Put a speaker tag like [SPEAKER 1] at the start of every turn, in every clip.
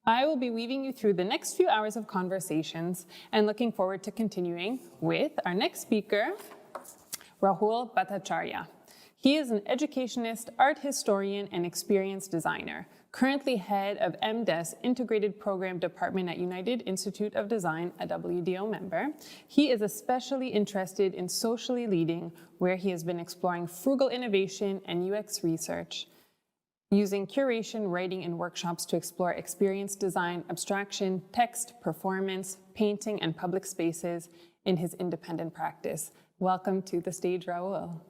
[SPEAKER 1] I will be weaving you through the next few hours of conversations and looking forward to continuing with our next speaker, Rahul Bhattacharya. He is an educationist, art historian, and experience designer, currently head of MDES Integrated Program Department at United Institute of Design, a WDO member. He is especially interested in socially leading, where he has been exploring frugal innovation and UX research, using curation, writing, and workshops to explore experience design, abstraction, text, performance, painting, and public spaces in his independent practice. Welcome to the stage, Rahul.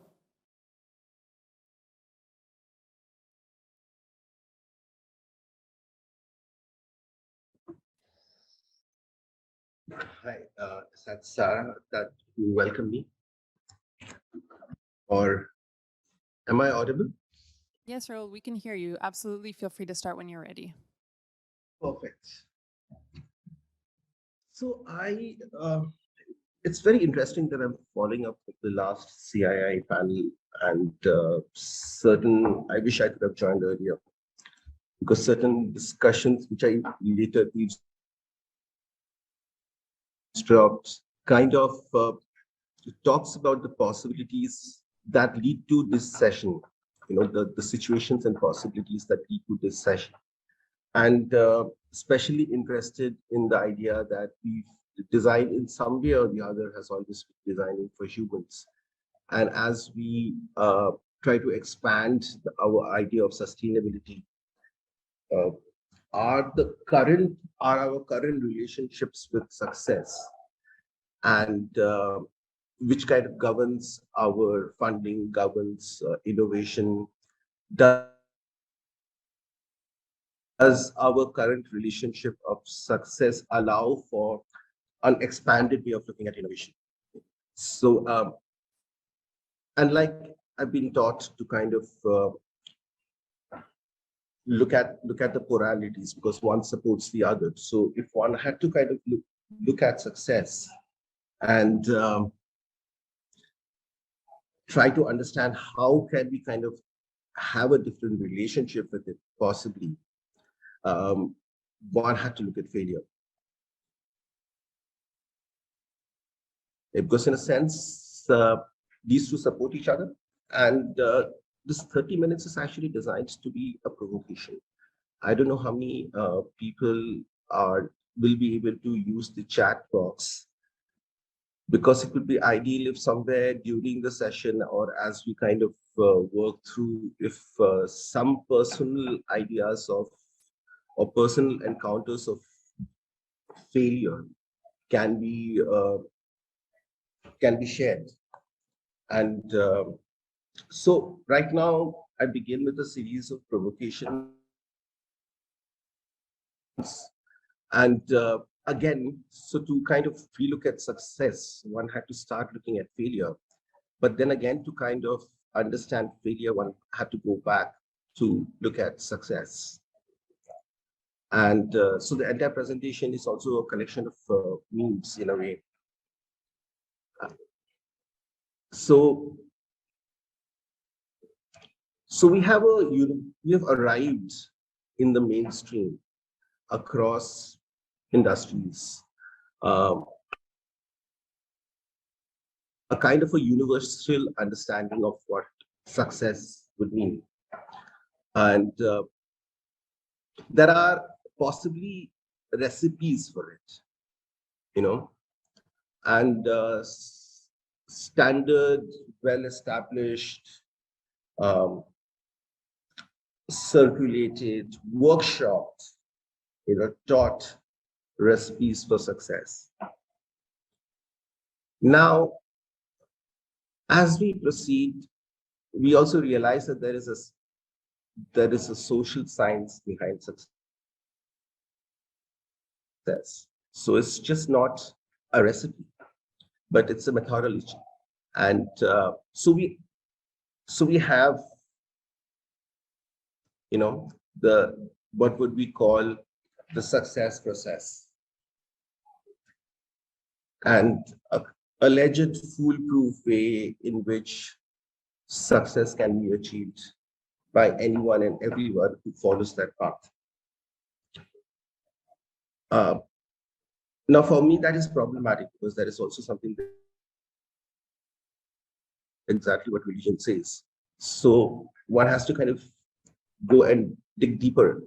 [SPEAKER 2] Hi, is that Sarah that you welcome me? Or am I audible?
[SPEAKER 1] Yes, Rahul, we can hear you. Absolutely feel free to start when you're ready.
[SPEAKER 2] Perfect. So it's very interesting that I'm following up with the last CII panel and I wish I could have joined earlier because certain discussions which I later eavesdropped kind of talks about the possibilities that lead to this session, the situations and possibilities that lead to this session. And especially interested in the idea that design in some way or the other has always been designing for humans. And as we try to expand our idea of sustainability, uh, are our current relationships with success and which kind of governs our funding, governs innovation, does our current relationship of success allow for an expanded way of looking at innovation? So, and like I've been taught to kind of look at the polarities because one supports the other. So, if one had to kind of look at success and try to understand how can we kind of have a different relationship with it, possibly, one had to look at failure. Because in a sense, these two support each other. And this 30 minutes is actually designed to be a provocation. I don't know how many people will be able to use the chat box, because it would be ideal if somewhere during the session or as we kind of work through, if some personal ideas or personal encounters of failure can be shared. And so right now, I begin with a series of provocations. And again, so to kind of relook at success, one had to start looking at failure. But then again, to kind of understand failure, one had to go back to look at success. And so the entire presentation is also a collection of memes in a way. So we have arrived in the mainstream across industries, a kind of a universal understanding of what success would mean. And there are possibly recipes for it, and standard, well-established, circulated, workshopped, taught recipes for success. Now, as we proceed, we also realize that there is a social science behind success. So it's just not a recipe, but it's a methodology. And so we have, what would we call the success process, and a alleged foolproof way in which success can be achieved. by anyone and everyone who follows that path. Uh, Now, for me, that is problematic because that is also something that exactly what religion says. So one has to kind of go and dig deeper.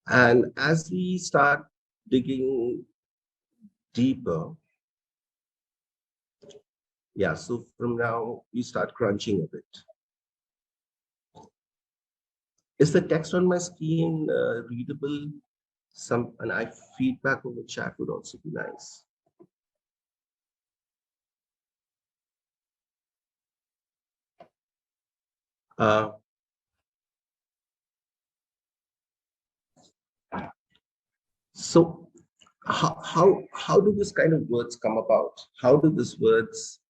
[SPEAKER 2] And as we start digging deeper, yeah, so from now we start crunching a bit. Is the text on my screen readable? And I feedback over chat would also be nice. Uh, so how do these kind of words come about? How do these words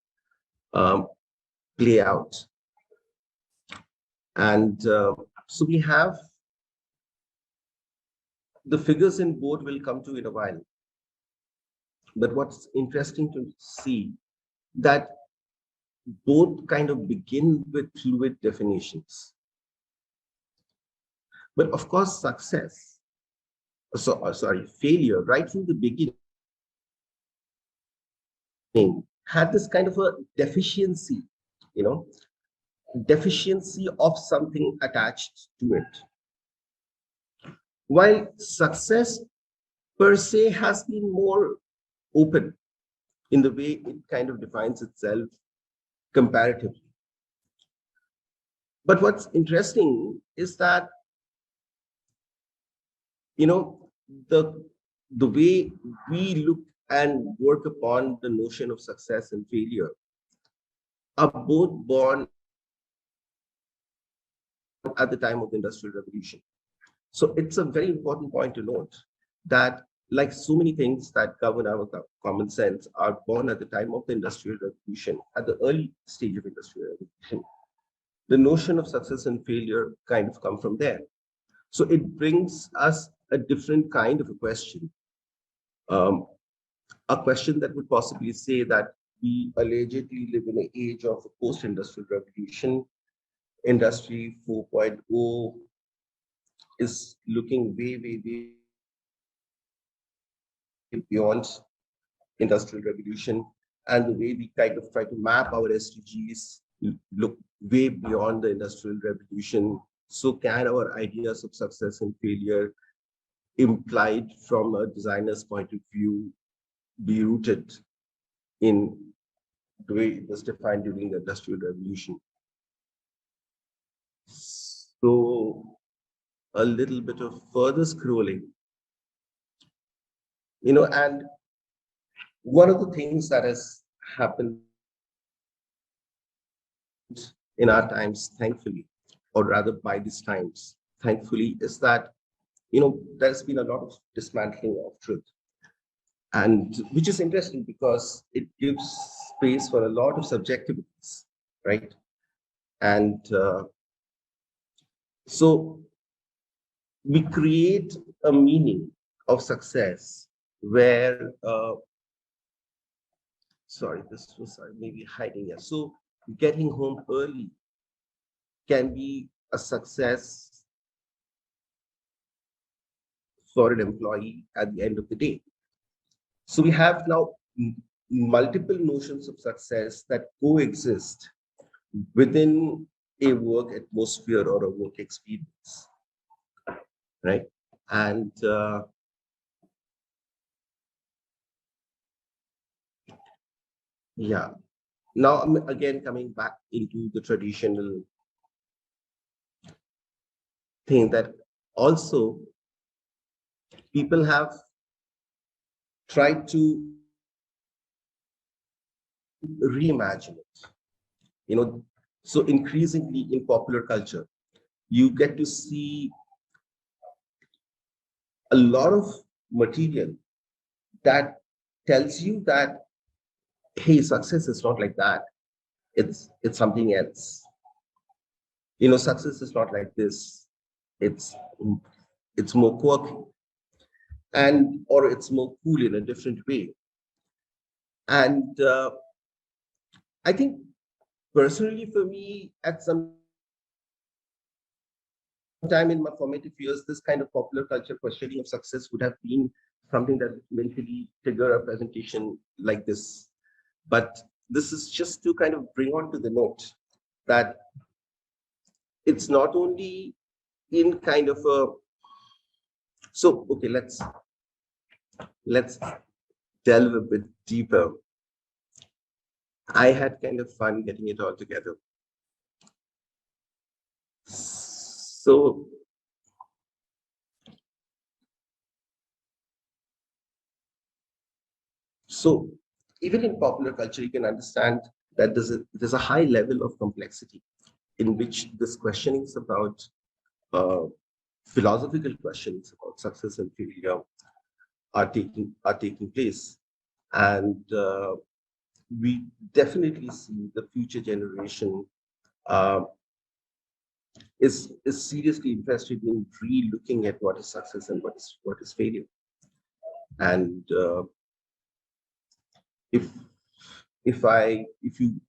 [SPEAKER 2] play out? And so we have the figures in board will come to in a while. But what's interesting to see that both kind of begin with fluid definitions. But of course, failure right from the beginning had this kind of a deficiency, you know, deficiency of something attached to it. While success per se has been more open in the way it kind of defines itself comparatively. But what's interesting is that, you know, the way we look and work upon the notion of success and failure are both born at the time of the Industrial Revolution. So it's a very important point to note that, like so many things that govern our common sense, are born at the time of the Industrial Revolution, at the early stage of Industrial Revolution. The notion of success and failure kind of come from there. So it brings us a different kind of a question. A question that would possibly say that we allegedly live in an age of a post-industrial revolution. Industry 4.0 is looking way beyond industrial revolution, and the way we kind of try to map our SDGs look way beyond the industrial revolution. So can our ideas of success and failure, implied from a designer's point of view, be rooted in the way it was defined during the Industrial Revolution? So a little bit of further scrolling, and one of the things that has happened in our times, thankfully, or rather by these times, thankfully, is that, there's been a lot of dismantling of truth. And which is interesting because it gives space for a lot of subjectivities, right? And so we create a meaning of success where, this was maybe hiding here. So getting home early can be a success for an employee at the end of the day. So we have now multiple notions of success that coexist within a work atmosphere or a work experience, right? And yeah, now I'm again coming back into the traditional thing that also people have tried to reimagine it. So increasingly in popular culture, you get to see a lot of material that tells you that, hey, success is not like that. It's something else. Success is not like this. It's it's more quirky, or it's more cool in a different way. And I think personally for me, at some time in my formative years, this kind of popular culture questioning of success would have been something that eventually trigger a presentation like this. But this is just to kind of bring on to the note that it's not only in kind of a, so, okay, let's delve a bit deeper. I had kind of fun getting it all together. So even in popular culture, you can understand that there's a high level of complexity in which this questionings about philosophical questions about success and failure are taking place, and we definitely see the future generation is seriously interested in re-looking at what is success and what is failure. And if you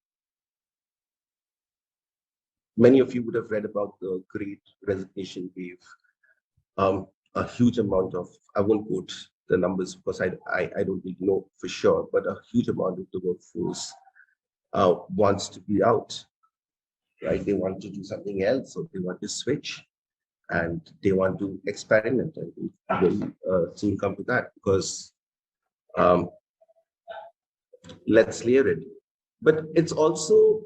[SPEAKER 2] many of you would have read about the Great Resignation wave. A huge amount of, I won't quote the numbers because I don't really know for sure, but a huge amount of the workforce wants to be out, right? They want to do something else, or they want to switch, and they want to experiment. And we'll soon come to that, because let's layer it. But it's also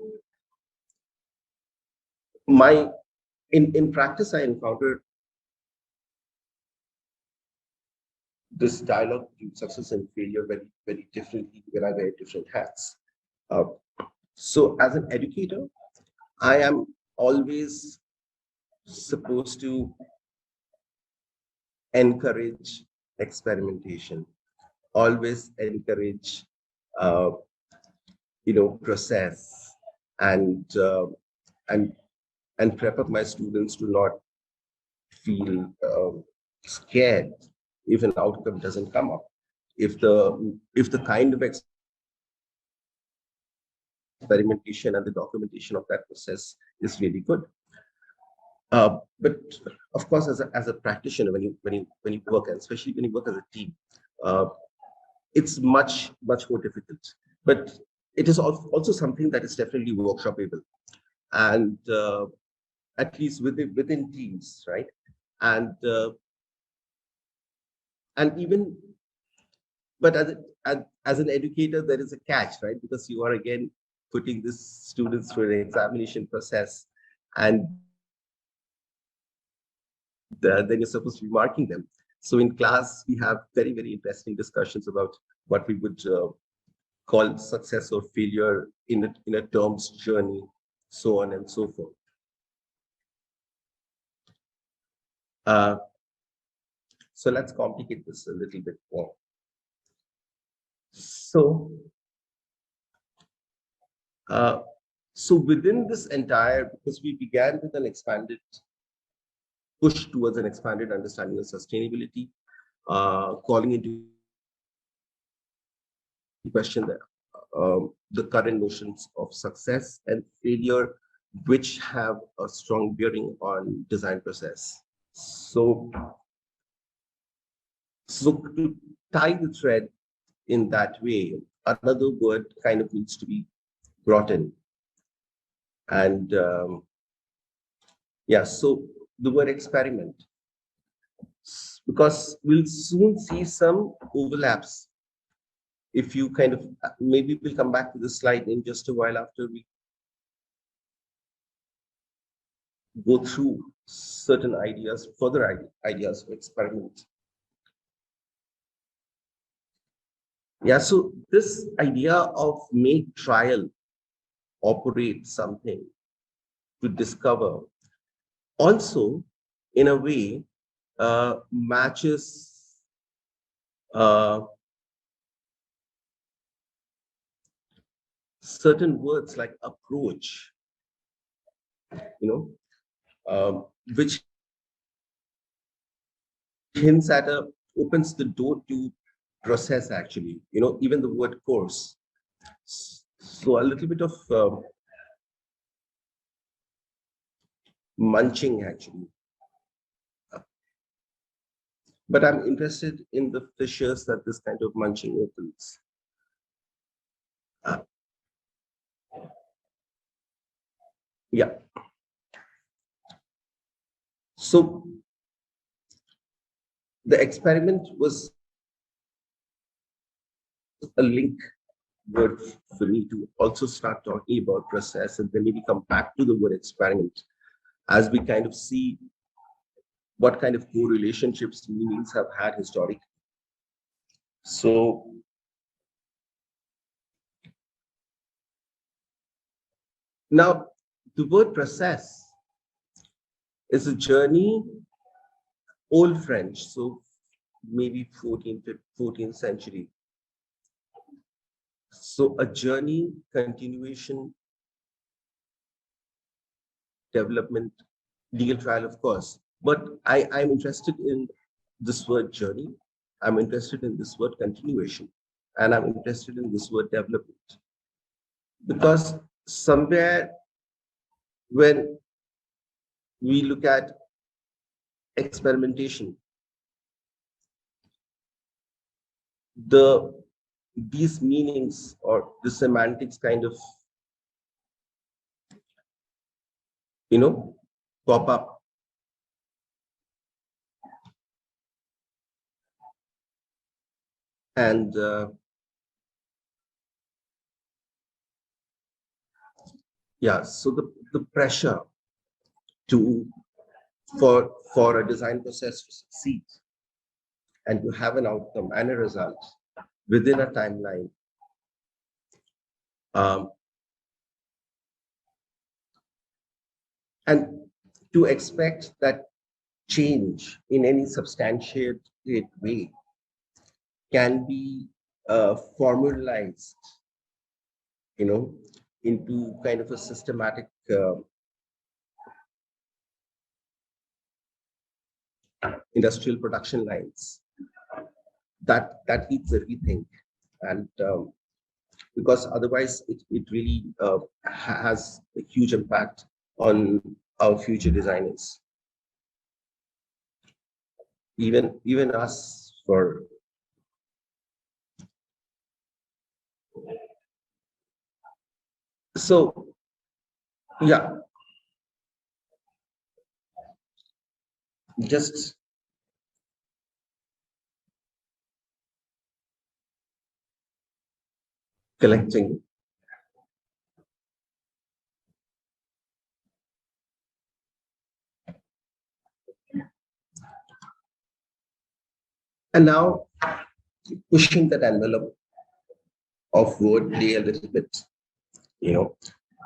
[SPEAKER 2] in practice, I encountered this dialogue between success and failure very, very differently when I wear different hats. So as an educator, I am always supposed to encourage experimentation, always encourage, process, and prep up my students to not feel scared if an outcome doesn't come up, if the kind of experimentation and the documentation of that process is really good. But of course, as a practitioner, when you work, and especially when you work as a team, it's much more difficult. But it is also something that is definitely workshopable, and at least within teams, right? And even, but as an educator, there is a catch, right? Because you are again putting these students through an examination process, and then you're supposed to be marking them. So in class, we have very, very interesting discussions about what we would call success or failure in a term's journey, so on and so forth. So let's complicate this a little bit more. So within this entire, because we began with an expanded push towards an expanded understanding of sustainability, calling into question the current notions of success and failure, which have a strong bearing on design process. So to tie the thread in that way, another word kind of needs to be brought in. And so the word experiment, because we'll soon see some overlaps. If you kind of, maybe we'll come back to the slide in just a while after we go through certain ideas, further ideas of experiment. Yeah, so this idea of make trial, operate something to discover, also in a way matches certain words like approach, which hints at opens the door to process, actually, even the word course. So a little bit of munching, actually. but I'm interested in the fissures that this kind of munching opens. Yeah. So the experiment was a link word for me to also start talking about process, and then maybe come back to the word experiment as we kind of see what kind of co-relationships meanings have had historically. So now the word process is a journey, old French, so maybe 14th century. So a journey, continuation, development, legal trial, of course. But I'm interested in this word journey. I'm interested in this word continuation. And I'm interested in this word development. Because somewhere when we look at experimentation, these meanings or the semantics kind of, pop up. And yeah, so the pressure for a design process to succeed and to have an outcome and a result within a timeline, and to expect that change in any substantiated way can be formalized, into kind of a systematic industrial production lines. That needs a rethink, and because otherwise it really has a huge impact on our future designers, even us. So yeah, just collecting. And now pushing that envelope of wordplay a little bit, you know,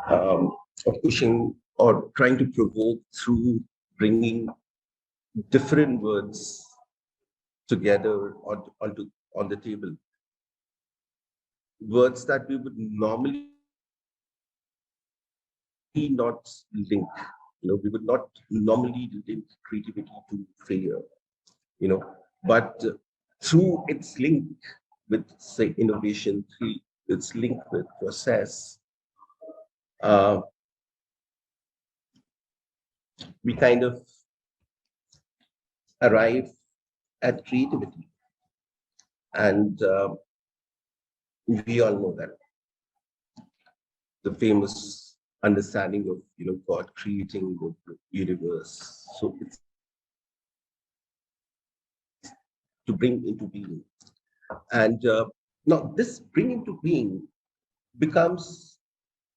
[SPEAKER 2] of pushing or trying to provoke through bringing different words together on the table. Words that we would normally not link. We would not normally link creativity to failure, but through its link with, say, innovation, through its link with process, uh, we kind of arrive at creativity. And we all know that the famous understanding of, God creating the universe. So it's to bring into being. And now this bring into being becomes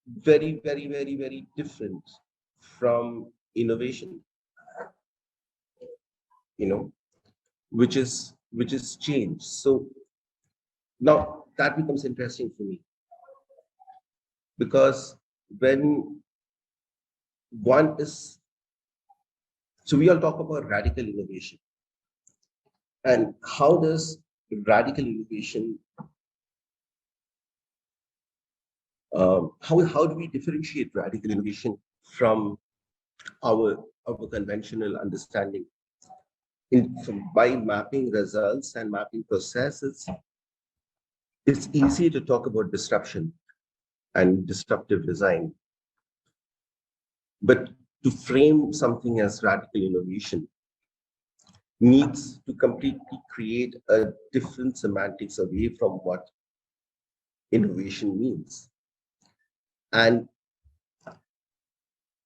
[SPEAKER 2] very, very, very, very different from innovation, which is change. So now that becomes interesting for me, because when one is, so we all talk about radical innovation, and how does radical innovation, how do we differentiate radical innovation from our conventional understanding? By mapping results and mapping processes, it's easy to talk about disruption and disruptive design. But to frame something as radical innovation needs to completely create a different semantics away from what innovation means. And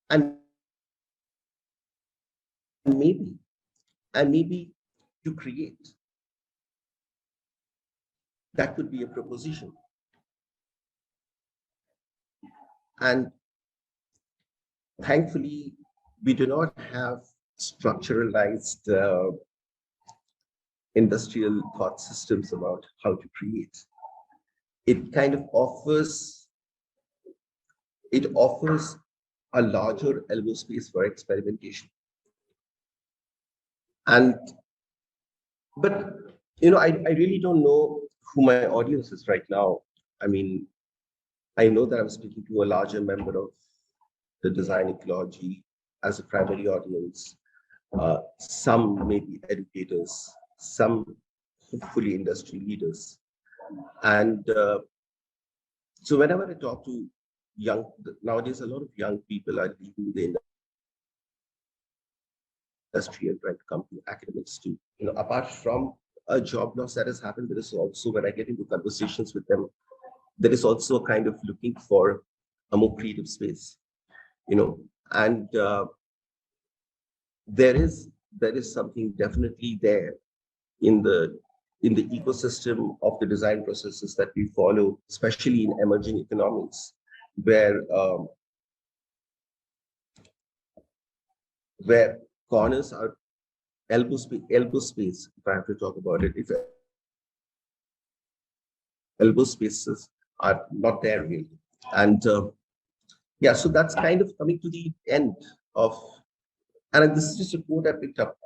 [SPEAKER 2] and maybe and maybe to create, that could be a proposition. And thankfully, we do not have structuralized industrial thought systems about how to create. It kind of offers a larger elbow space for experimentation. And but I really don't know who my audience is right now. I mean, I know that I'm speaking to a larger member of the design ecology as a primary audience. Some may be educators, some hopefully industry leaders. And so whenever I talk to nowadays, a lot of young people are leaving the industry and trying to come to academics too. Apart from a job loss that has happened, there is also, when I get into conversations with them, there is also a kind of looking for a more creative space, and there is something definitely there in the ecosystem of the design processes that we follow, especially in emerging economies, where corners are elbow space, if I have to talk about it, if elbow spaces are not there really. And yeah, so that's kind of coming to the end of, and this is just a quote I picked up.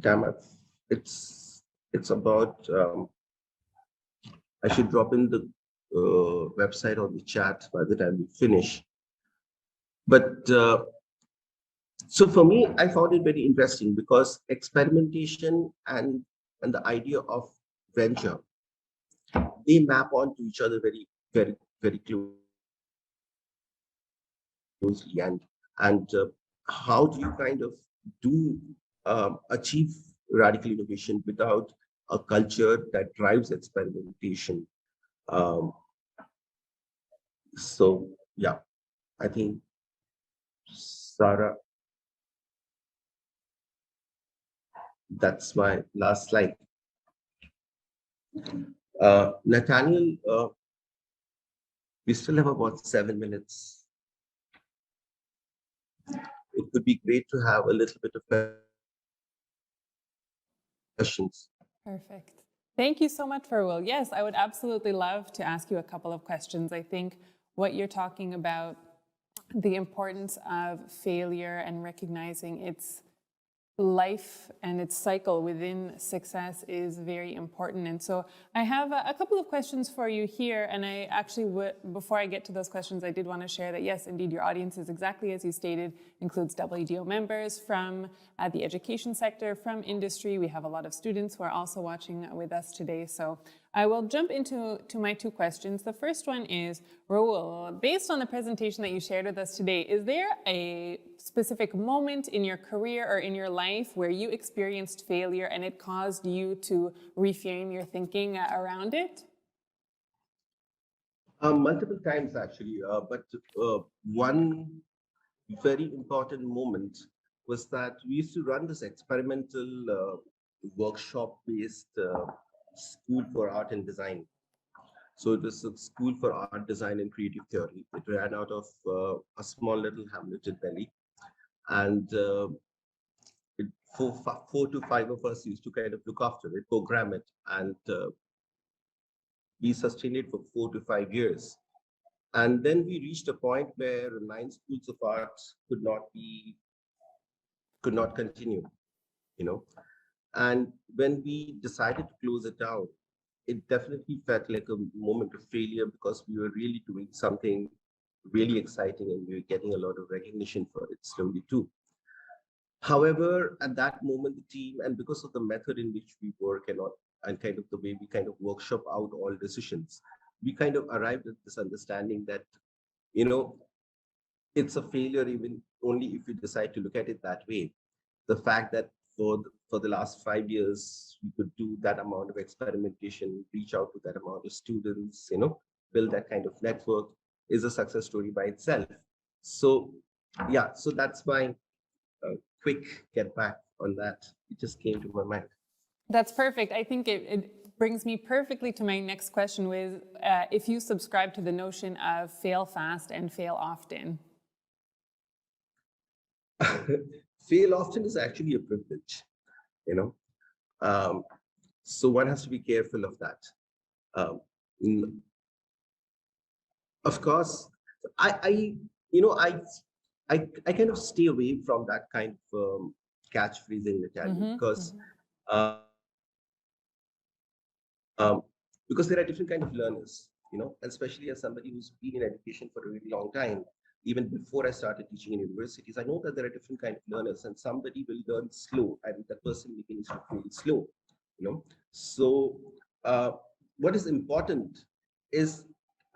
[SPEAKER 2] Damn it, it's about. I should drop in the website on the chat by the time we finish. But so for me, I found it very interesting because experimentation and the idea of venture, they map onto each other very, very, very closely. And how do you kind of do achieve radical innovation without a culture that drives experimentation? So yeah, I think Sarah, that's my last slide. Nathaniel, we still have about 7 minutes. It would be great to have a little bit of questions.
[SPEAKER 1] Perfect. Thank you so much, Rahul. Yes, I would absolutely love to ask you a couple of questions. I think what you're talking about, the importance of failure and recognizing its life and its cycle within success is very important. And so I have a couple of questions for you here. And I actually before I get to those questions, I did want to share that, yes, indeed, your audience is exactly as you stated, includes WDO members from the education sector, from industry. We have a lot of students who are also watching with us today. So I will jump into my two questions. The first one is, Rahul, based on the presentation that you shared with us today, is there a specific moment in your career or in your life where you experienced failure and it caused you to reframe your thinking around it?
[SPEAKER 2] Multiple times actually, but one very important moment was that we used to run this experimental workshop-based school for art and design. So it was a school for art, design, and creative theory. It ran out of a small little hamlet in Delhi, and four to five of us used to kind of look after it, program it, and we sustained it for 4 to 5 years. And then we reached a point where 9 schools of arts could not continue, you know. And when we decided to close it down, it definitely felt like a moment of failure because we were really doing something really exciting and we were getting a lot of recognition for it slowly too. However, at that moment, the team, and because of the method in which we work and kind of the way we kind of workshop out all decisions, we kind of arrived at this understanding that, you know, it's a failure even only if you decide to look at it that way. the fact that for the last 5 years, we could do that amount of experimentation, reach out to that amount of students, build that kind of network is a success story by itself. So, yeah, so that's my quick get back on that. It just came to my mind.
[SPEAKER 1] That's perfect. I think it brings me perfectly to my next question with if you subscribe to the notion of fail fast and fail often.
[SPEAKER 2] Fail often is actually a privilege, you know. So one has to be careful of that. Um, mm, of course, I you know, I kind of stay away from that kind of catchphrase in Italian because there are different kind of learners, and especially as somebody who's been in education for a really long time. Even before I started teaching in universities, I know that there are different kind of learners, and somebody will learn slow, and that person begins to feel slow. So what is important is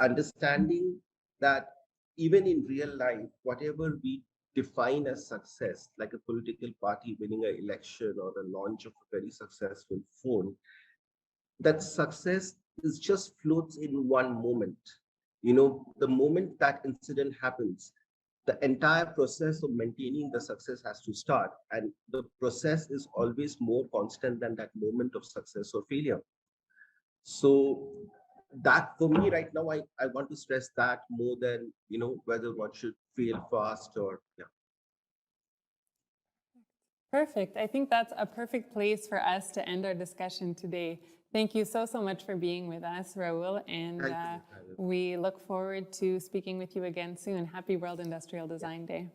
[SPEAKER 2] understanding that even in real life, whatever we define as success, like a political party winning an election or the launch of a very successful phone, that success is just floats in one moment. The moment that incident happens, the entire process of maintaining the success has to start, and the process is always more constant than that moment of success or failure. So that for me right now, I want to stress that more than whether one should fail fast or yeah.
[SPEAKER 1] Perfect. I think that's a perfect place for us to end our discussion today. Thank you so much for being with us, Rahul, and
[SPEAKER 2] Thank you.
[SPEAKER 1] we look forward to speaking with you again soon. Happy World Industrial Design Day.